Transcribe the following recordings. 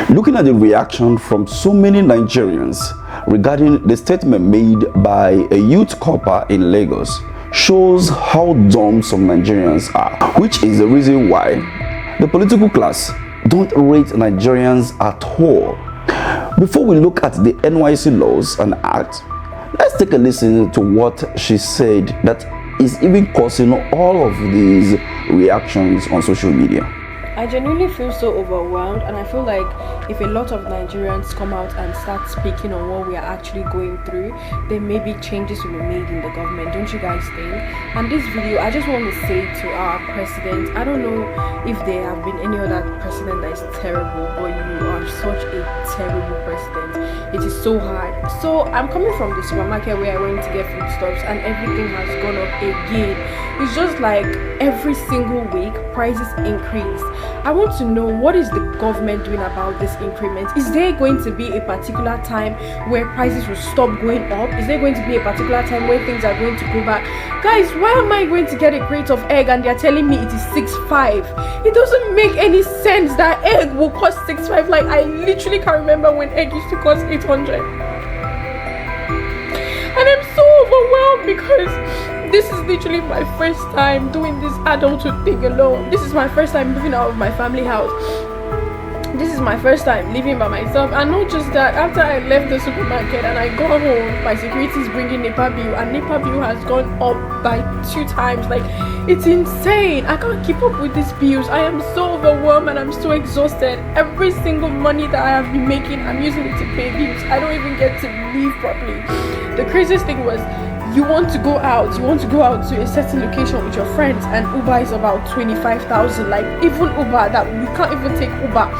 Looking at the reaction from so many Nigerians regarding the statement made by a youth corper in Lagos shows how dumb some Nigerians are, which is the reason why the political class don't rate Nigerians at all. Before we look at the NYC laws and act, let's take a listen to what she said that is even causing all of these reactions on social media. I genuinely feel so overwhelmed, and I feel like if a lot of Nigerians come out and start speaking on what we are actually going through, then maybe changes will be made in the government. Don't you guys think? And this video, I just want to say to our president, I don't know if there have been any other president that is terrible, but you are such a terrible president. It is so hard. So I'm coming from the supermarket where I went to get foodstuffs, and everything has gone up again. It's just like every single week prices increase. I want to know, what is the government doing about this increment? Is there going to be a particular time where prices will stop going up? Is there going to be a particular time where things are going to go back? Guys, why am I going to get a crate of egg and they're telling me it is 6.5? It doesn't make any sense that egg will cost 6.5. Like, I literally can't remember when egg used to cost 800. And I'm so overwhelmed because this is literally my first time doing this adulthood thing alone. This is my first time moving out of my family house. This is my first time living by myself. And not just that, after I left the supermarket and I got home, my security is bringing NEPA bill, and NEPA bill has gone up by 2 times. Like, it's insane. I can't keep up with these bills. I am so overwhelmed and I'm so exhausted. Every single money that I have been making, I'm using it to pay bills. I don't even get to live properly. The craziest thing was, you want to go out to a certain location with your friends, and Uber is about 25,000. Like, even Uber, that we can't even take Uber.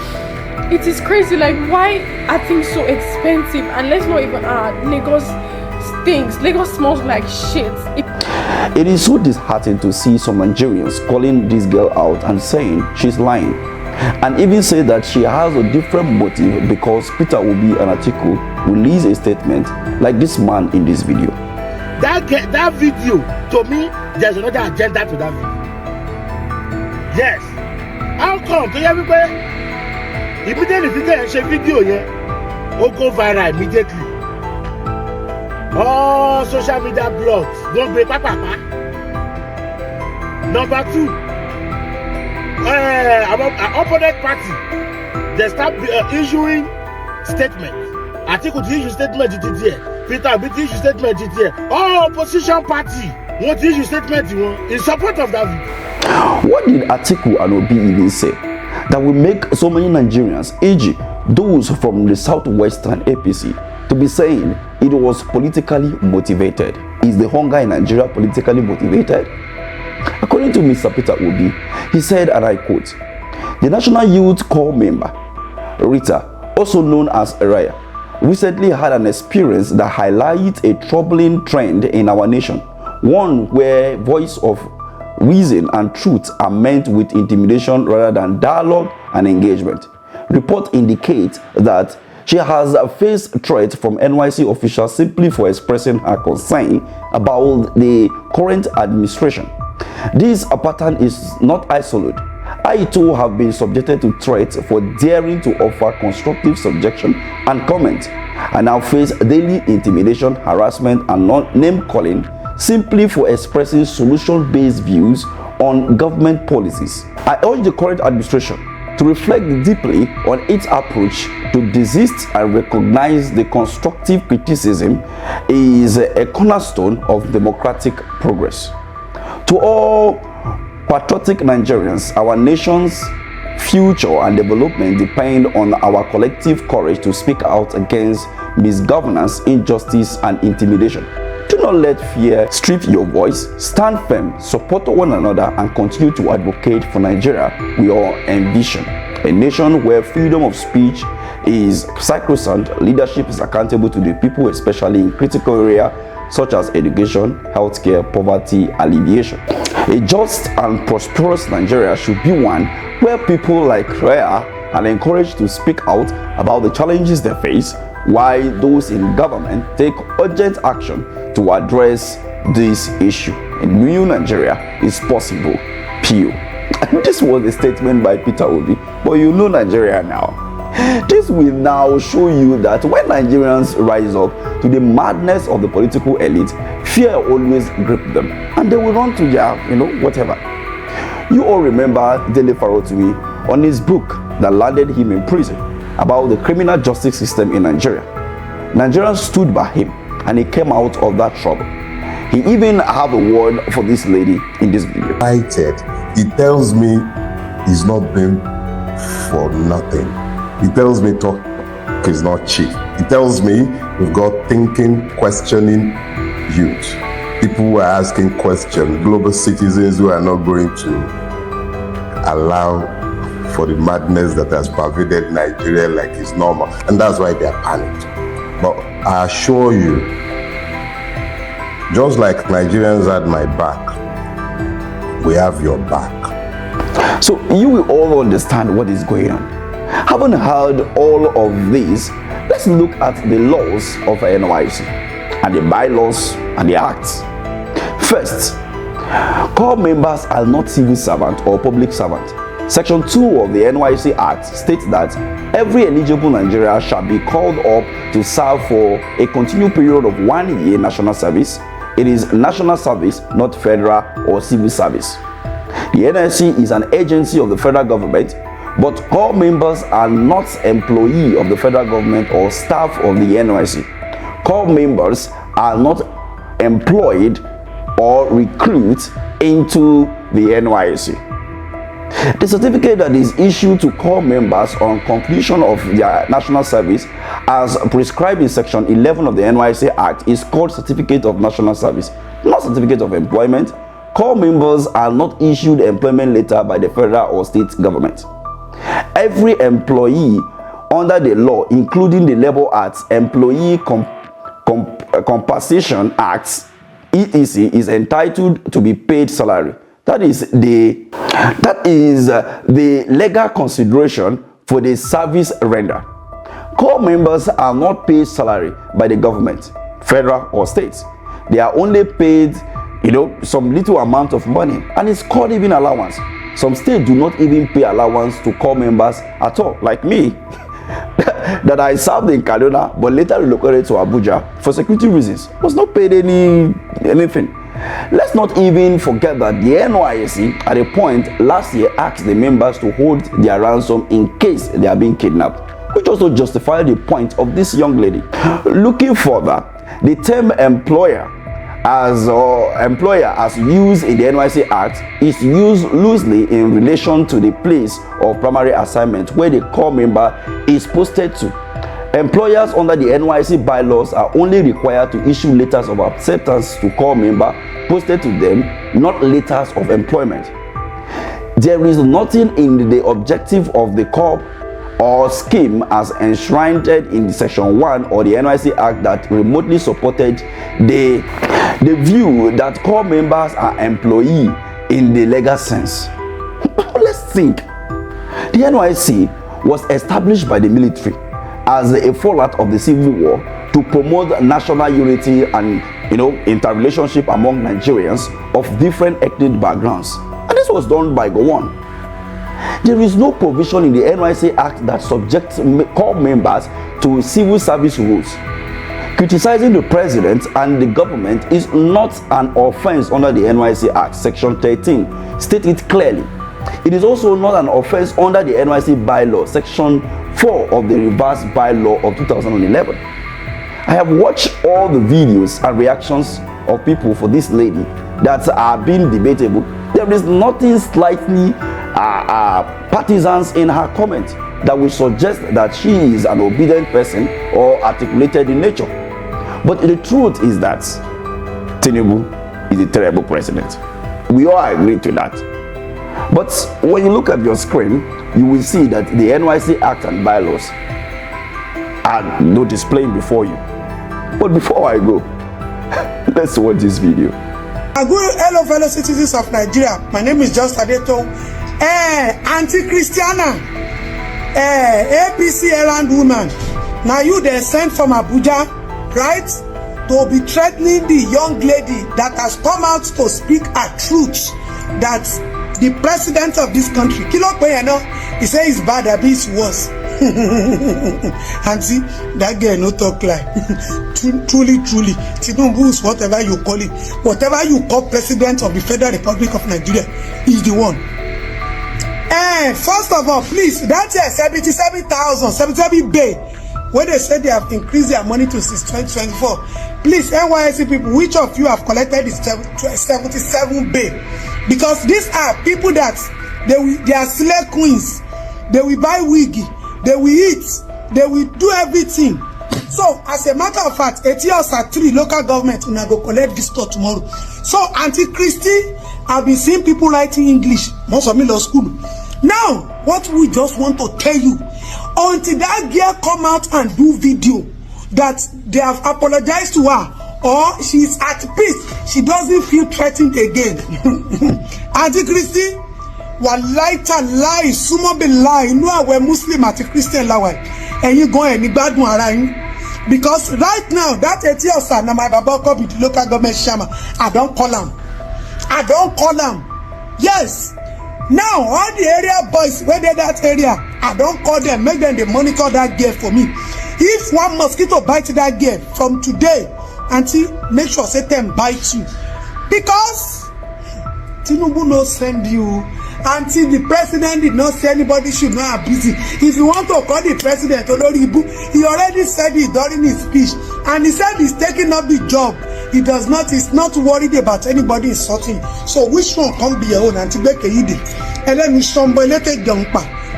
It is crazy. Like, why are things so expensive? And let's not even Lagos stinks. Lagos smells like shit. It is so disheartening to see some Nigerians calling this girl out and saying she's lying, and even say that she has a different motive because Peter Obi and Atiku released a statement like this man in this video. That video, to me, there's another agenda to that video. Yes. How come? To everybody, immediately if you video, yeah, will go viral immediately. Oh, social media blogs don't be papa. Number 2, our opponent party, they start issuing statements. I think we issue statement here. Peter Obi issue statement here. All opposition party want to issue statement in support of that video. What did Atiku and Obi even say that will make so many Nigerians, e.g., those from the southwestern APC, to be saying it was politically motivated? Is the hunger in Nigeria politically motivated? According to Mr. Peter Obi, he said, and I quote, "The National Youth Corps member, Rita, also known as Raya, recently had an experience that highlights a troubling trend in our nation, one where voice of reason and truth are met with intimidation rather than dialogue and engagement. Reports indicate that she has faced threats from NYC officials simply for expressing her concern about the current administration. This pattern is not isolated. I too have been subjected to threats for daring to offer constructive suggestion and comment. I now face daily intimidation, harassment, and name calling simply for expressing solution-based views on government policies. I urge the current administration to reflect deeply on its approach to desist and recognize the constructive criticism is a cornerstone of democratic progress. To all patriotic Nigerians, our nation's future and development depend on our collective courage to speak out against misgovernance, injustice, and intimidation. Do not let fear strip your voice. Stand firm, support one another, and continue to advocate for Nigeria we all envision. A nation where freedom of speech is sacrosanct, leadership is accountable to the people, especially in critical areas such as education, healthcare, poverty alleviation. A just and prosperous Nigeria should be one where people like Rhea are encouraged to speak out about the challenges they face, while those in government take urgent action to address this issue. A new Nigeria is possible. P.O. And this was a statement by Peter Obi, but you know Nigeria now. This will now show you that when Nigerians rise up to the madness of the political elite, fear always grips them and they will run to their, whatever. You all remember Dele Farotui on his book that landed him in prison about the criminal justice system in Nigeria. Nigerians stood by him and he came out of that trouble. He even have a word for this lady in this video. He tells me he's not been for nothing. He tells me talk is not cheap. He tells me we've got thinking, questioning youth. People who are asking questions, global citizens who are not going to allow for the madness that has pervaded Nigeria like it's normal. And that's why they're panicked. But I assure you, just like Nigerians had my back, we have your back. So you will all understand what is going on. Having heard all of this, let's look at the laws of NYC and the bylaws and the acts. First, corps members are not civil servant or public servant. Section 2 of the NYC Act states that every eligible Nigerian shall be called up to serve for a continued period of 1 year national service. It is national service, not federal or civil service. The NYC is an agency of the federal government, but corps members are not employee of the federal government or staff of the NYC. Corps members are not employed or recruit into the NYC. The certificate that is issued to corps members on conclusion of their national service as prescribed in section 11 of the NYC Act is called Certificate of National Service, not Certificate of Employment. Corps members are not issued employment letter by the federal or state government. Every employee under the law, including the Labor Acts, Employee Compensation Acts, EEC, is entitled to be paid salary. That is the legal consideration for the service rendered. Corps members are not paid salary by the government, federal or state. They are only paid, some little amount of money, and it's called even allowance. Some states do not even pay allowance to corps members at all, like me, that I served in Kaduna but later relocated to Abuja for security reasons. Was not paid anything. Let's not even forget that the NYSC at a point last year asked the members to hold their ransom in case they are being kidnapped, which also justified the point of this young lady. Looking further, the term employer as used in the NYC Act is used loosely in relation to the place of primary assignment where the corps member is posted to. Employers under the NYC bylaws are only required to issue letters of acceptance to corps member posted to them, not letters of employment. There is nothing in the objective of the corps or scheme as enshrined in Section 1 or the NYC Act that remotely supported the view that corps members are employee in the legal sense. Let's think. The NYC was established by the military as a fallout of the Civil War to promote national unity and interrelationship among Nigerians of different ethnic backgrounds. And this was done by Gowon. There is no provision in the NYC Act that subjects corps members to civil service rules. Criticizing the president and the government is not an offense under the NYC Act. Section 13 states it clearly. It is also not an offense under the NYC bylaw, Section 4 of the revised bylaw of 2011. I have watched all the videos and reactions of people for this lady that are being debatable. There is nothing slightly partisans in her comment that will suggest that she is an obedient person or articulated in nature. But the truth is that Tinubu is a terrible president. We all agree to that. But when you look at your screen, you will see that the NYC Act and bylaws are displaying before you. But before I go, let's watch this video. Hello fellow citizens of Nigeria, my name is Just Adeto. Anti-Christiana, APC errand woman. Now you they sent from Abuja, right, to be threatening the young lady that has come out to speak a truth that the president of this country, Kilo Koyeno, he says it's bad, a bit worse. And see, that girl no talk like. Truly, Tinubu is whatever you call it. Whatever you call president of the Federal Republic of Nigeria is the one. First of all, please, that's 77,000, 77 bay. When they said they have increased their money to 2024, please, NYSC people, which of you have collected this 77 bay? Because these are people that they are slave queens. They will buy wig, they will eat, they will do everything. So, as a matter of fact, 80 or 3 local government will go collect this store tomorrow. So, Auntie Christy, I've been seeing people writing English. Most of me law school. Now, what we just want to tell you, until that girl come out and do video that they have apologized to her, or she's at peace, she doesn't feel threatened again. Auntie Christy, wallahi tallahi, sumo billahi, inú àwẹ̀ Muslim àti Christian láwa ẹ̀yin gan ẹ̀ ní gbádùn ara yín. Because right now, that 80 ọ̀sà na my baba come with the local government chairman, I don't call am. Yes. Now, all the area boys, where they that area, I don't call them, make them they monitor that girl for me. If one mosquito bite that girl from today, auntie, make sure say them bite you. Because Tinubu no send you. Until the president did not say anybody should not abuse it. If you want to call the president Oloribu, he already said it during his speech. And he said he's taking up the job. He's not worried about anybody insulting. So which one can be your own? Auntie Beke Yidi. And then somebody let it jump.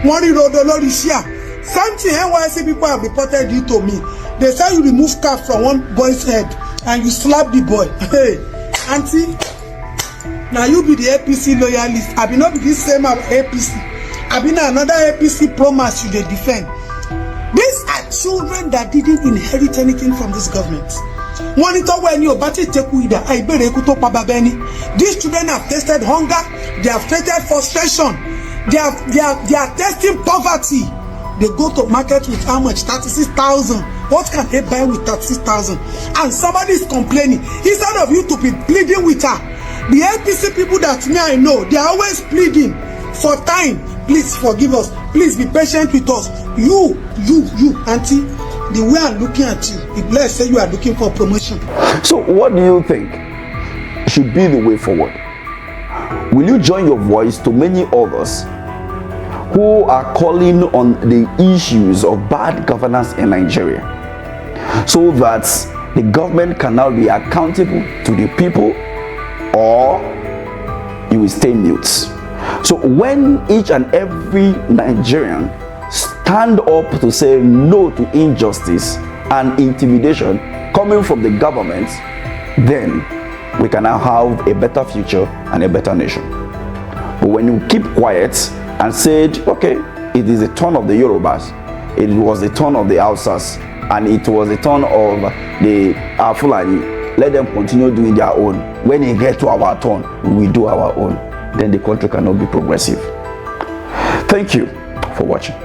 Money road Olorisia. Something NYC people have reported you to me. They say you remove cap from one boy's head and you slap the boy. Hey, auntie. Now you be the APC loyalist. I be not be this same APC. I be another APC promise you they defend. These are children that didn't inherit anything from this government. Monitor when you bati take with the Ibere Kuto Pababeni. These children have tasted hunger, they have tasted frustration, they are tasting poverty. They go to market with how much? 36,000. What can they buy with 36,000? And somebody is complaining. Instead of you to be pleading with her, the APC people that me I know, they are always pleading for time. Please forgive us. Please be patient with us. You, auntie, the way I'm looking at you, the bless say you are looking for promotion. So what do you think should be the way forward? Will you join your voice to many others who are calling on the issues of bad governance in Nigeria, so that the government can now be accountable to the people, or you will stay mute? So when each and every Nigerian stand up to say no to injustice and intimidation coming from the government, then we can now have a better future and a better nation. But when you keep quiet and said, okay, it is the turn of the Yorubas, it was the turn of the Hausas, and it was the turn of the Fulani, let them continue doing their own. When it gets to our turn, we do our own. Then the country cannot be progressive. Thank you for watching.